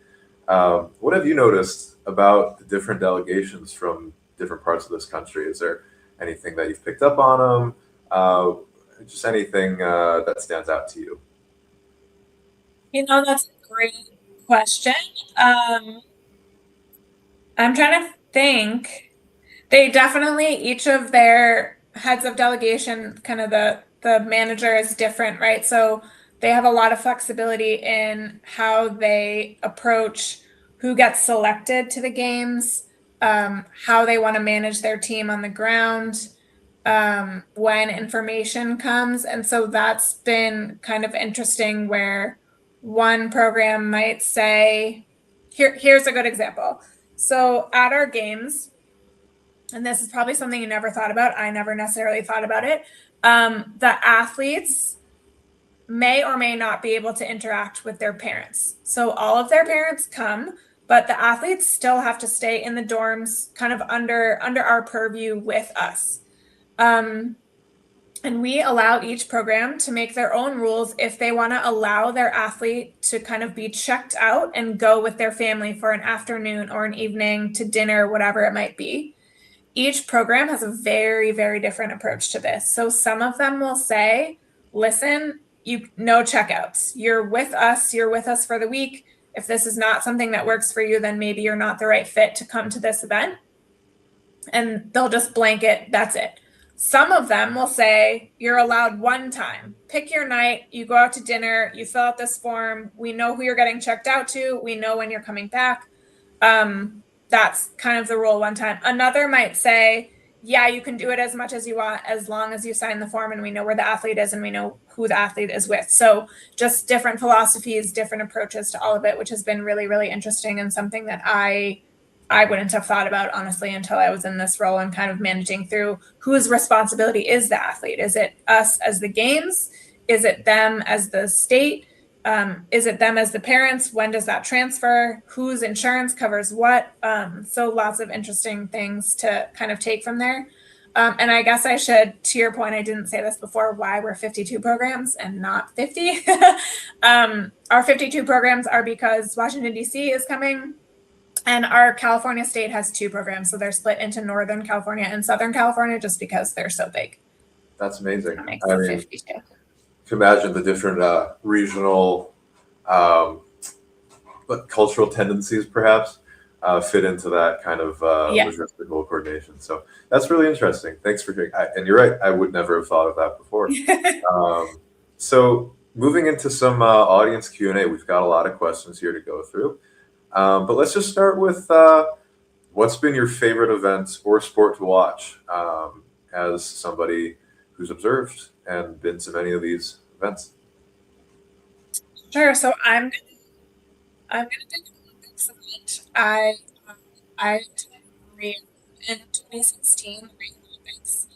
What have you noticed about the different delegations from different parts of this country? Is there anything that you've picked up on them? Just anything that stands out to you? That's a great question. I'm trying to think. They definitely, each of their heads of delegation, kind of the manager is different, right? So they have a lot of flexibility in how they approach who gets selected to the games, how they want to manage their team on the ground, when information comes. And so that's been kind of interesting, where one program might say, here's a good example. So at our games, and this is probably something you never thought about, I never necessarily thought about it, the athletes may or may not be able to interact with their parents. So all of their parents come, but the athletes still have to stay in the dorms kind of under our purview with us. And we allow each program to make their own rules if they want to allow their athlete to kind of be checked out and go with their family for an afternoon or an evening to dinner, whatever it might be. Each program has a very, very different approach to this. So some of them will say, listen, no checkouts. You're with us for the week. If this is not something that works for you, then maybe you're not the right fit to come to this event. And they'll just blanket, that's it. Some of them will say, you're allowed one time. Pick your night, you go out to dinner, you fill out this form. We know who you're getting checked out to. We know when you're coming back. That's kind of the rule one time. Another might say, yeah, you can do it as much as you want, as long as you sign the form and we know where the athlete is and we know who the athlete is with. So just different philosophies, different approaches to all of it, which has been really, really interesting, and something that I wouldn't have thought about, honestly, until I was in this role and kind of managing through whose responsibility is the athlete. Is it us as the games? Is it them as the state? Is it them as the parents? When does that transfer? Whose insurance covers what? So lots of interesting things to kind of take from there. And I guess I should, to your point, I didn't say this before, why we're 52 programs and not 50. Our 52 programs are because Washington, D.C. is coming, and our California state has 2 programs. So they're split into Northern California and Southern California just because they're so big. That's amazing. That makes it 52. To imagine the different regional but cultural tendencies perhaps fit into that kind of logistical coordination. So that's really interesting. Thanks for sharing. And you're right, I would never have thought of that before. So moving into some audience Q&A, we've got a lot of questions here to go through. But let's just start with what's been your favorite event or sport to watch as somebody who's observed and been to many of these events? Sure. So I'm gonna take an Olympics event. I attended Korea in 2016, the Rio Olympics.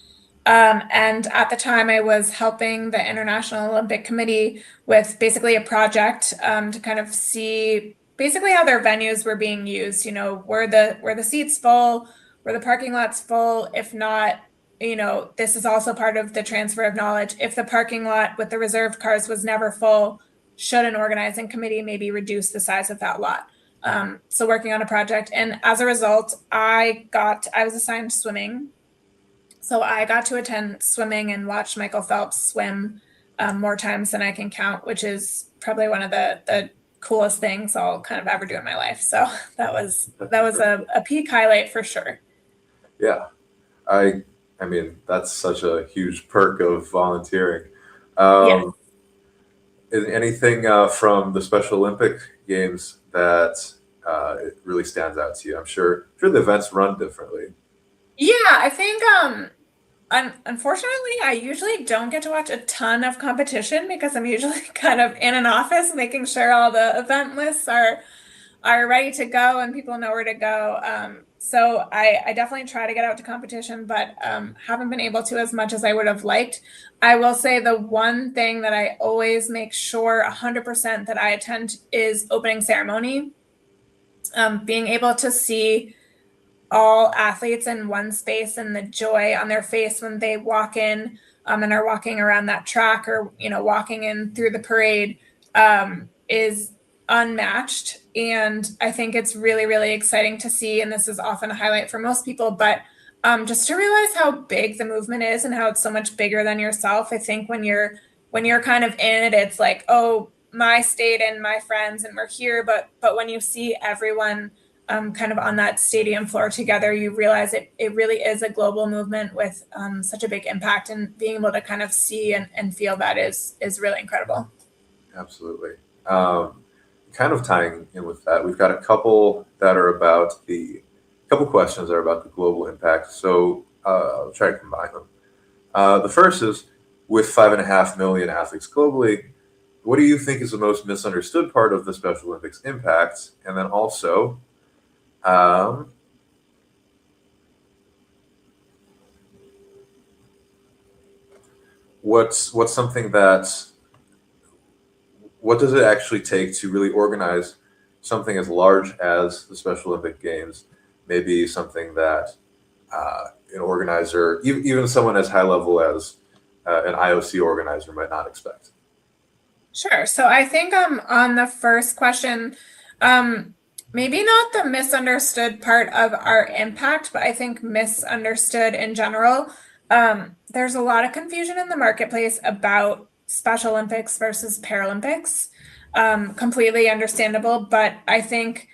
And at the time, I was helping the International Olympic Committee with basically a project to kind of see basically how their venues were being used. You know, were the seats full? Were the parking lots full? If not, this is also part of the transfer of knowledge. If the parking lot with the reserved cars was never full, should an organizing committee maybe reduce the size of that lot? So working on a project, and as a result, I was assigned swimming. So I got to attend swimming and watch Michael Phelps swim more times than I can count, which is probably one of the coolest things I'll kind of ever do in my life. So that was a peak highlight for sure. Yeah, I I mean that's such a huge perk of volunteering. Yeah. Is anything from the Special Olympic Games that it really stands out to you? I'm sure the events run differently. Yeah, I think unfortunately, I usually don't get to watch a ton of competition because I'm usually kind of in an office making sure all the event lists are ready to go and people know where to go. So I definitely try to get out to competition, but haven't been able to as much as I would have liked. I will say the one thing that I always make sure 100% that I attend is opening ceremony. Being able to see all athletes in one space and the joy on their face when they walk in and are walking around that track or walking in through the parade is unmatched, and I think it's really really exciting to see, and this is often a highlight for most people, but just to realize how big the movement is and how it's so much bigger than yourself. I think when you're kind of in it, it's like, oh, my state and my friends and we're here, but when you see everyone kind of on that stadium floor together, you realize it really is a global movement with such a big impact, and being able to kind of see and feel that is really incredible. Absolutely. Kind of tying in with that, we've got a couple that are about the couple questions that are about the global impact. So I'll try to combine them. The first is, with 5.5 million athletes globally, what do you think is the most misunderstood part of the Special Olympics impact? And then also, um, what's something that what does it actually take to really organize something as large as the Special Olympic Games? Maybe something that an organizer, even someone as high level as an IOC organizer, might not expect. Sure. So I think on the first question, maybe not the misunderstood part of our impact, but I think misunderstood in general. There's a lot of confusion in the marketplace about Special Olympics versus Paralympics. Completely understandable, but I think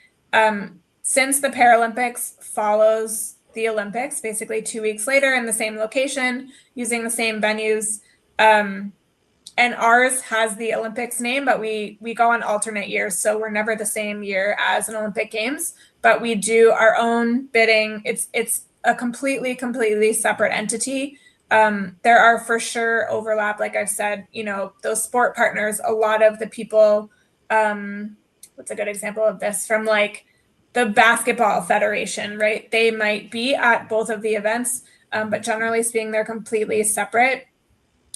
since the Paralympics follows the Olympics basically 2 weeks later in the same location, using the same venues, and ours has the Olympics name, but we go on alternate years, so we're never the same year as an Olympic Games, but we do our own bidding. It's a completely separate entity. There are for sure overlap, like I've said, those sport partners, a lot of the people, what's a good example of this, from like the basketball federation, right? They might be at both of the events, but generally speaking, they're completely separate.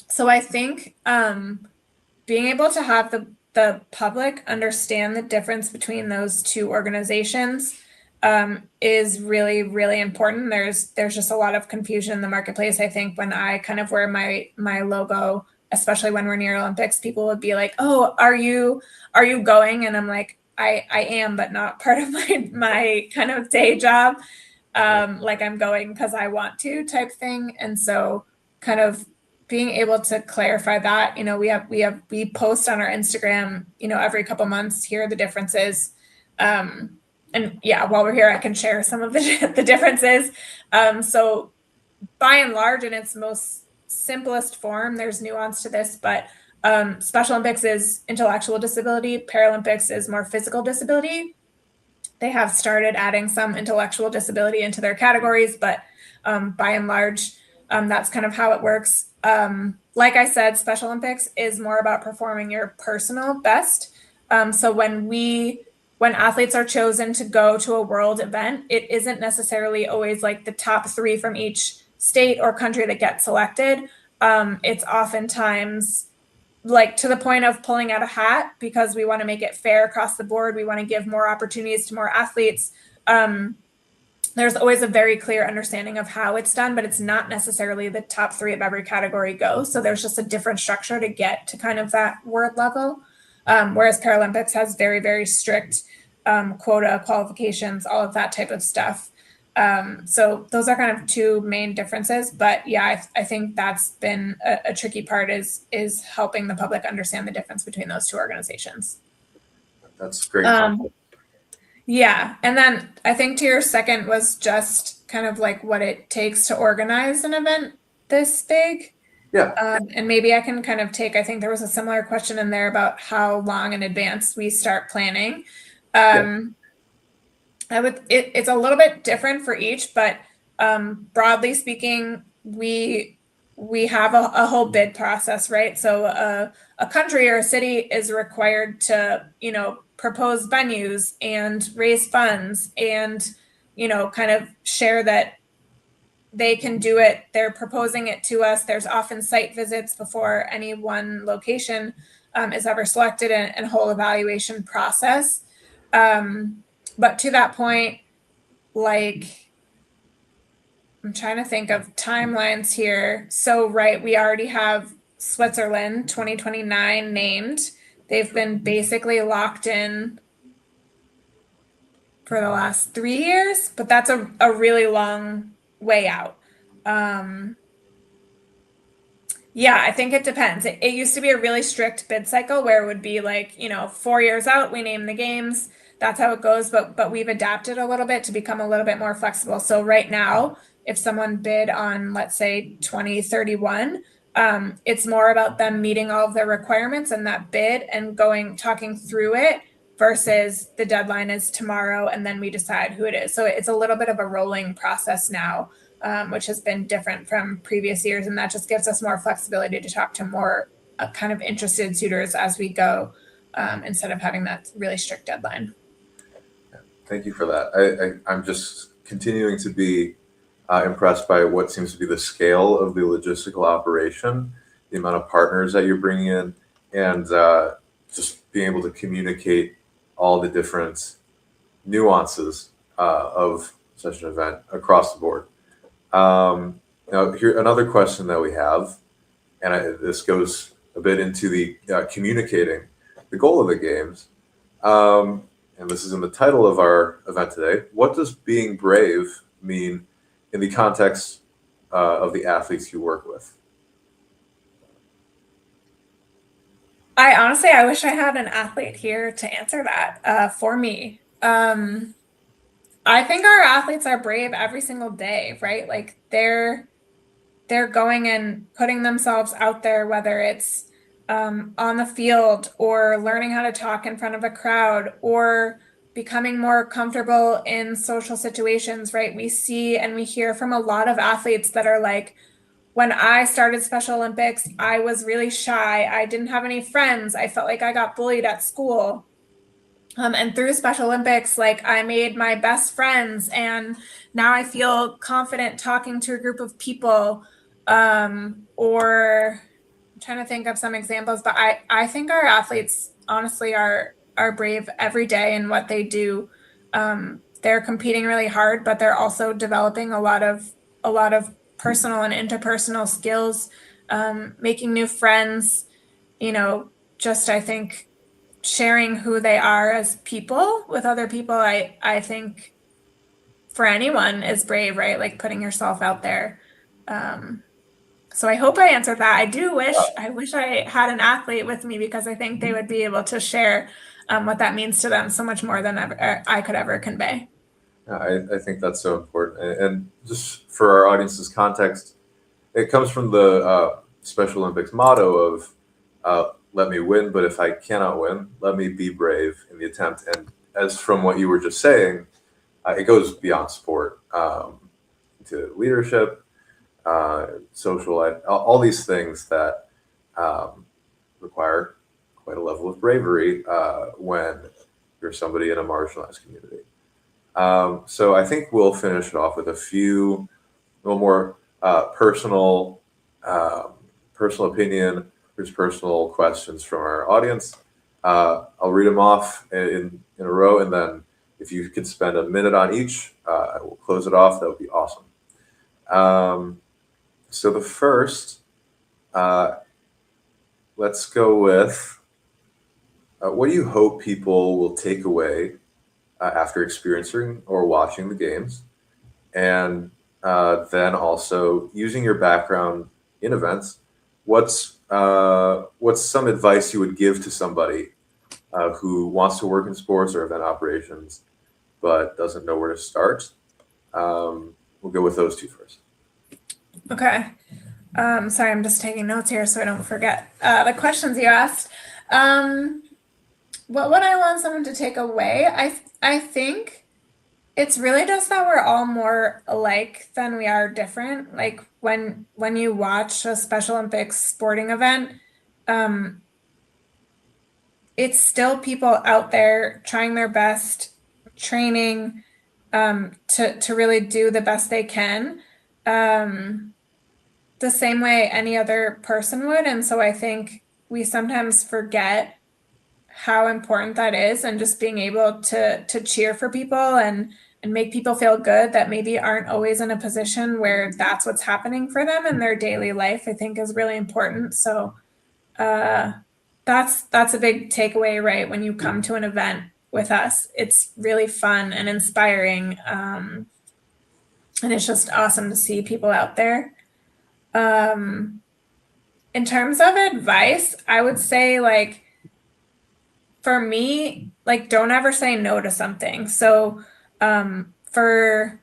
So I think being able to have the public understand the difference between those two organizations is really, really important. There's just a lot of confusion in the marketplace. I think when I kind of wear my logo, especially when we're near Olympics, people would be like, "Oh, are you going?" And I'm like, I am, but not part of my kind of day job. Like I'm going because I want to type thing. And so kind of being able to clarify that, we post on our Instagram, every couple months, here are the differences. And yeah, while we're here, I can share some of the differences. So by and large, in its most simplest form, there's nuance to this, but Special Olympics is intellectual disability, Paralympics is more physical disability. They have started adding some intellectual disability into their categories, but by and large, that's kind of how it works. Like I said, Special Olympics is more about performing your personal best. So when athletes are chosen to go to a world event, it isn't necessarily always like the top 3 from each state or country that get selected. It's oftentimes like to the point of pulling out a hat because we want to make it fair across the board. We want to give more opportunities to more athletes. There's always a very clear understanding of how it's done, but it's not necessarily the top 3 of every category go. So there's just a different structure to get to kind of that world level. Whereas Paralympics has very, very strict quota qualifications, all of that type of stuff. So those are kind of 2 main differences, but yeah, I think that's been a tricky part is helping the public understand the difference between those 2 organizations. That's great. Yeah. And then I think to your second was just kind of like what it takes to organize an event this big. Yeah. And maybe I can kind of I think there was a similar question in there about how long in advance we start planning. It's a little bit different for each, but broadly speaking, we have a whole bid process, right? So a country or a city is required to, propose venues and raise funds and, kind of share that they can do it. They're proposing it to us. There's often site visits before any one location is ever selected and a whole evaluation process. But to that point, like, I'm trying to think of timelines here. So, right, we already have Switzerland 2029 named. They've been basically locked in for the last 3 years, but that's a really long way out. Yeah, I think it depends. It used to be a really strict bid cycle where it would be like, 4 years out, we name the games. That's how it goes. But we've adapted a little bit to become a little bit more flexible. So right now, if someone bid on, let's say 2031, it's more about them meeting all of their requirements and that bid and talking through it versus the deadline is tomorrow and then we decide who it is. So it's a little bit of a rolling process now, which has been different from previous years. And that just gives us more flexibility to talk to more kind of interested suitors as we go, instead of having that really strict deadline. Thank you for that. I'm just continuing to be impressed by what seems to be the scale of the logistical operation, the amount of partners that you're bringing in, and just being able to communicate all the different nuances of such an event across the board. Now, here another question that we have, and this goes a bit into the communicating the goal of the games. And this is in the title of our event today. What does being brave mean in the context of the athletes you work with? I wish I had an athlete here to answer that for me. I think our athletes are brave every single day, right? Like they're going and putting themselves out there, whether it's on the field or learning how to talk in front of a crowd or becoming more comfortable in social situations, right? We see and we hear from a lot of athletes that are like, when I started Special Olympics, I was really shy. I didn't have any friends. I felt like I got bullied at school. And through Special Olympics, like I made my best friends and now I feel confident talking to a group of people. Or I'm trying to think of some examples, but I think our athletes honestly are brave every day in what they do. They're competing really hard, but they're also developing a lot of personal and interpersonal skills, making new friends, just I think sharing who they are as people with other people, I think for anyone is brave, right? Like putting yourself out there. So I hope I answered that. I wish I had an athlete with me because I think they would be able to share what that means to them so much more than I could ever convey. Yeah, I think that's so important. And just for our audience's context, it comes from the Special Olympics motto of let me win, but if I cannot win, let me be brave in the attempt. And as from what you were just saying, it goes beyond sport to leadership, social life, all these things that require quite a level of bravery when you're somebody in a marginalized community. So I think we'll finish it off with a little more personal opinion. There's personal questions from our audience. I'll read them off in a row, and then if you could spend a minute on each, we'll close it off. That would be awesome. So the first, let's go with, what do you hope people will take away after experiencing or watching the games? And then also, using your background in events, what's some advice you would give to somebody who wants to work in sports or event operations but doesn't know where to start? We'll go with those two first. Okay. Sorry, I'm just taking notes here so I don't forget the questions you asked. What would I want someone to take away? I think it's really just that we're all more alike than we are different. Like when you watch a Special Olympics sporting event, it's still people out there trying their best, training to really do the best they can, the same way any other person would. And so I think we sometimes forget how important that is, and just being able to cheer for people and make people feel good that maybe aren't always in a position where that's what's happening for them in their daily life, I think is really important. So that's a big takeaway, right? When you come to an event with us, it's really fun and inspiring. And it's just awesome to see people out there. In terms of advice, I would say, like, for me, like, don't ever say no to something. So for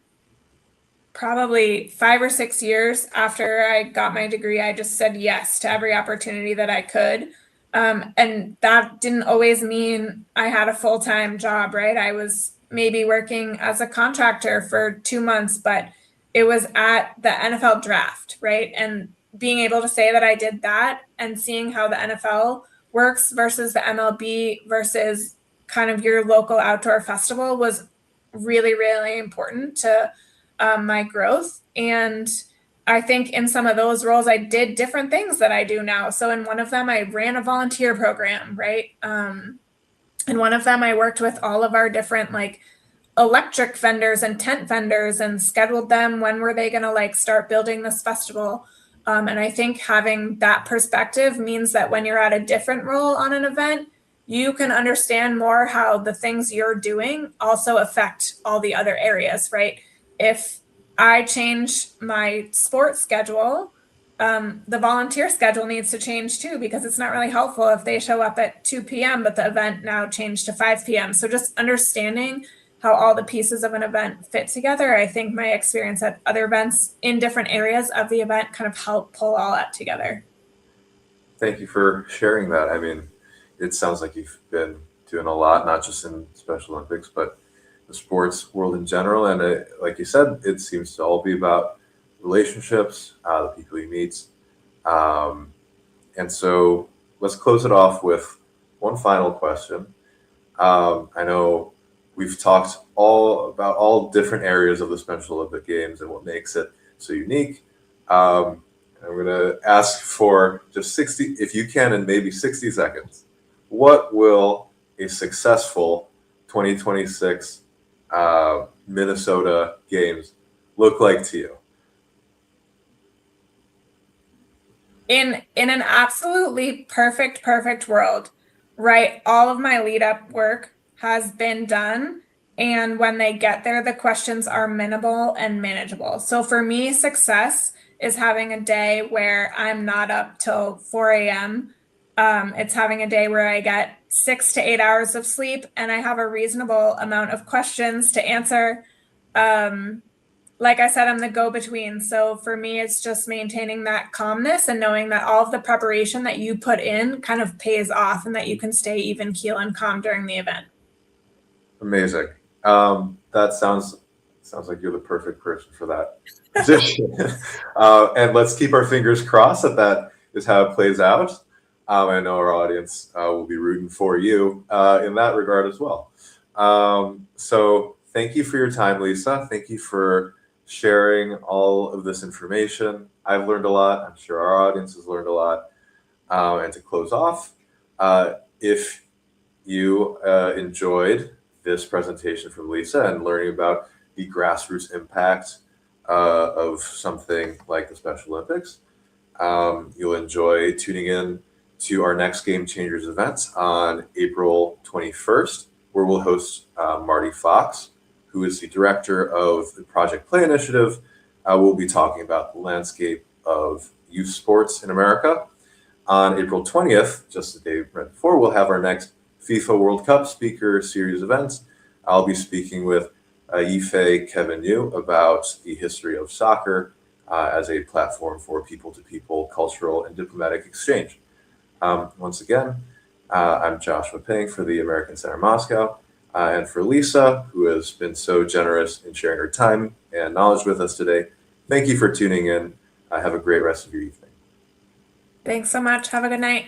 probably 5 or 6 years after I got my degree, I just said yes to every opportunity that I could. And that didn't always mean I had a full-time job, right? I was maybe working as a contractor for 2 months, but it was at the NFL draft, right? And being able to say that I did that and seeing how the NFL works versus the MLB versus kind of your local outdoor festival was really, really important to my growth. And I think in some of those roles, I did different things that I do now. So in one of them, I ran a volunteer program, right? In one of them, I worked with all of our different, like, electric vendors and tent vendors and scheduled them when were they going to, like, start building this festival. And I think having that perspective means that when you're at a different role on an event, you can understand more how the things you're doing also affect all the other areas, right? If I change my sports schedule, the volunteer schedule needs to change too, because it's not really helpful if they show up at 2 p.m., but the event now changed to 5 p.m. So just understanding how all the pieces of an event fit together. I think my experience at other events in different areas of the event kind of help pull all that together. Thank you for sharing that. I mean, it sounds like you've been doing a lot, not just in Special Olympics, but the sports world in general. And like you said, it seems to all be about relationships, the people you meet. And so let's close it off with one final question. I know we've talked about all different areas of the Special Olympic Games and what makes it so unique. I'm going to ask for just 60, if you can, in maybe 60 seconds. What will a successful 2026 Minnesota Games look like to you? In an absolutely perfect world, right? All of my lead up work has been done. And when they get there, the questions are minimal and manageable. So for me, success is having a day where I'm not up till 4 a.m. It's having a day where I get 6 to 8 hours of sleep and I have a reasonable amount of questions to answer. Like I said, I'm the go-between. So for me, it's just maintaining that calmness and knowing that all of the preparation that you put in kind of pays off and that you can stay even keel and calm during the event. Amazing. That sounds like you're the perfect person for that position. And let's keep our fingers crossed that that is how it plays out. I know our audience will be rooting for you in that regard as well. So thank you for your time, Lisa. Thank you for sharing all of this information. I've learned a lot. I'm sure our audience has learned a lot. And to close off, if you enjoyed this presentation from Lisa and learning about the grassroots impact of something like the Special Olympics, you'll enjoy tuning in to our next Game Changers event on April 21st, where we'll host Marty Fox, who is the director of the Project Play Initiative. We'll be talking about the landscape of youth sports in America. On April 20th, just the day right before, we'll have our next FIFA World Cup speaker series events. I'll be speaking with Yifei Kevin Yu about the history of soccer as a platform for people-to-people cultural and diplomatic exchange. Once again, I'm Joshua Ping for the American Center Moscow, and for Lisa, who has been so generous in sharing her time and knowledge with us today. Thank you for tuning in. Have a great rest of your evening. Thanks so much. Have a good night.